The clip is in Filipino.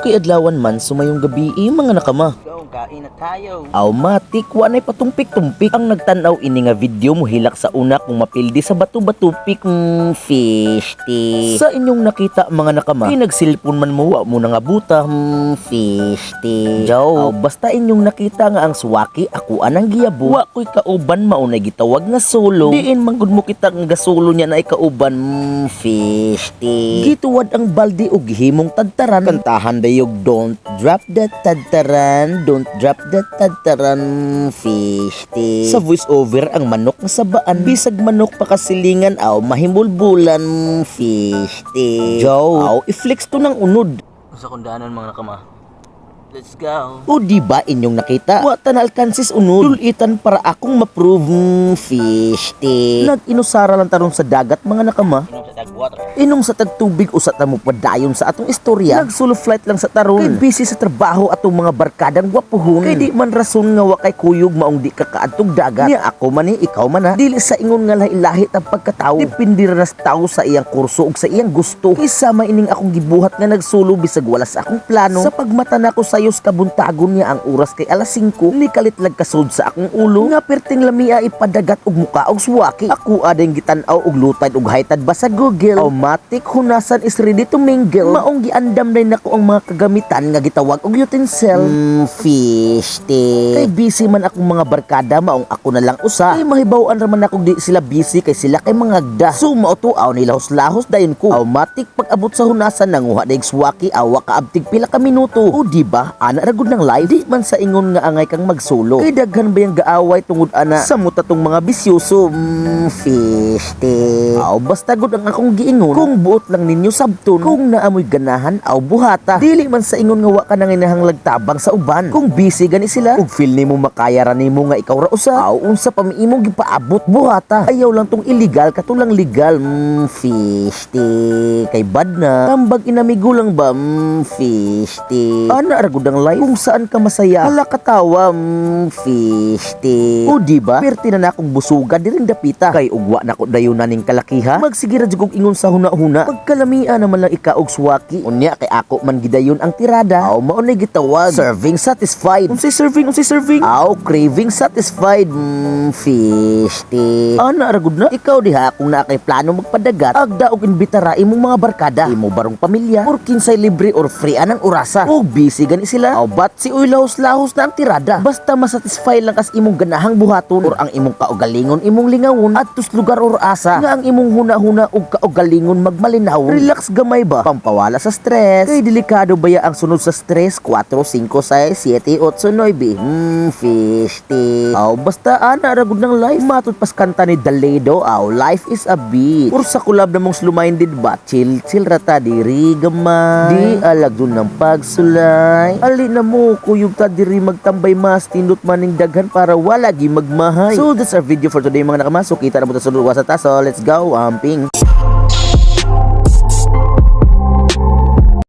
Kay adlawan man sumayong gabi mga nakama. Kain na tayo. Matik wa nay patumpik-tumpik ang nagtanaw ini nga video mo hilak sa una kung mapildi sa batu-batu pik fish stick. Sa inyong nakita mga nakama, pinagsilpon man mo wa mo nga buta fish stick. Jaw, basta inyong nakita nga ang suwaki ako anang giyabo. Wa ko'y kauban maunay gitawag nga solo. Diin man gud mo kita nga solo niya na kauban fish stick. Gituwad ang baldi og gihimong tadtaran. Kantahan dayog don't drop that tadtaran, don't drop that tadtaran fish stick. Sa voice over ang manok nga sabaan, bisag manok pakasilingan mahimulbulan fish stick. Jow, i-flex to ng unod. Sa kundanan mga nakama. Let's go. O diba inyong nakita? Wata na alkansis unod. Tulitan para akong ma-prove fish stick. Nag-inusara lang taron sa dagat mga nakama. Inom sa tag-water. Inong sa tagtubig usat na mo padayon sa atong istorya. Nag-solo flight lang sa taron. Kay busy sa trabaho atong mga barkadang gwapuhon. Kay di man rason nga wa kay kuyog maong di ka kaadtog dagat. Niya ako man ikaw man dili sa ingon nga lahi-lahi ang pagkatao. Dipindi ra sa tao sa iyang kurso ug sa iyang gusto. Isama ining akong gibuhat nga nagsolo bisag wala sa akong plano. Sa pagmata nako sayos kabuntagon niya ang oras kay alas 5. Nikalit lag kasod sa akong ulo. Nga perting lamia ipadagat og muka og suwaki. Ako adeng gitan-aw og lutay og haytad ba sa Google. Matik hunasan is ready to mingle. Maong giandam na nako ang mga kagamitan nga gitawag og utensil. Fish stick. Kay busy man akong mga barkada maong ako na lang usa. Kay mahibaw-an ra man ako di sila busy kay sila kay mga agda. So mautuaw nilahos-lahos dayon ko. Matik pag abot sa hunasan nanguha daig suwaki awa kaabtig pila ka minuto. O diba ana ra gud ng live di man sa ingon nga angay kang magsulo. Kay daghan ba yang gaaway tungod ana sa mutatong mga bisyoso. Fish stick. Basta gud ang akong giingon kung buot lang ninyo sabton kung naamoy ganahan buhata. Dili man sa ingon nga wa ka nanginahanglag tabang sa uban. Kung busy gani sila ug feel nimo makaya ra nimo nga ikaw ra usa unsa pa imo gipaabot buhata. Ayaw lang tong illegal katulang legal. Fish stick. Kay bad na tambag inamigo lang ba fish stick. Ana ra gud ang life kung saan ka masaya hala katawa fish stick. O diba perti na nakong busugan diring dapita kay ugwa nako dayon ning kalakiha magsigira jud kog ingon sa huna-huna pagkalamia naman lang ikaog suwaki unya kay ako man gidayon ang tirada mao nay gitawag serving satisfied. Unsay serving craving satisfied fish stick. Ana ra gud na ikaw diha kung naa kay plano magpadagat agda og imbitara imong mga barkada imo barong pamilya or kinsay libre or free anang orasa o busy gani sila bat si uy lahos-lahos na ang tirada basta masatisfy lang kas imong ganahang buhaton or ang imong kaugalingon imong lingawon adtos lugar or asa nga ang imong huna-huna ug kaugalingon magmalinaw. Relax gamay ba pampawala sa stress. Kay delikado baya ang sunod sa stress 4, 5, 6, 7, 8, 9 fish stick. Basta ana ra gud ng life matud pas kanta ni Daledo life is a beat. Or sa kulab na mong slow-minded ba chill rata diri gamay di alagdon ng pagsulay ali na mo kuyog ta diri magtambay mas tindot maning daghan para wala gi magmahay. So that's our video for today mga nakama. So kita na mo ta sa luwas sa taso. Let's go amping.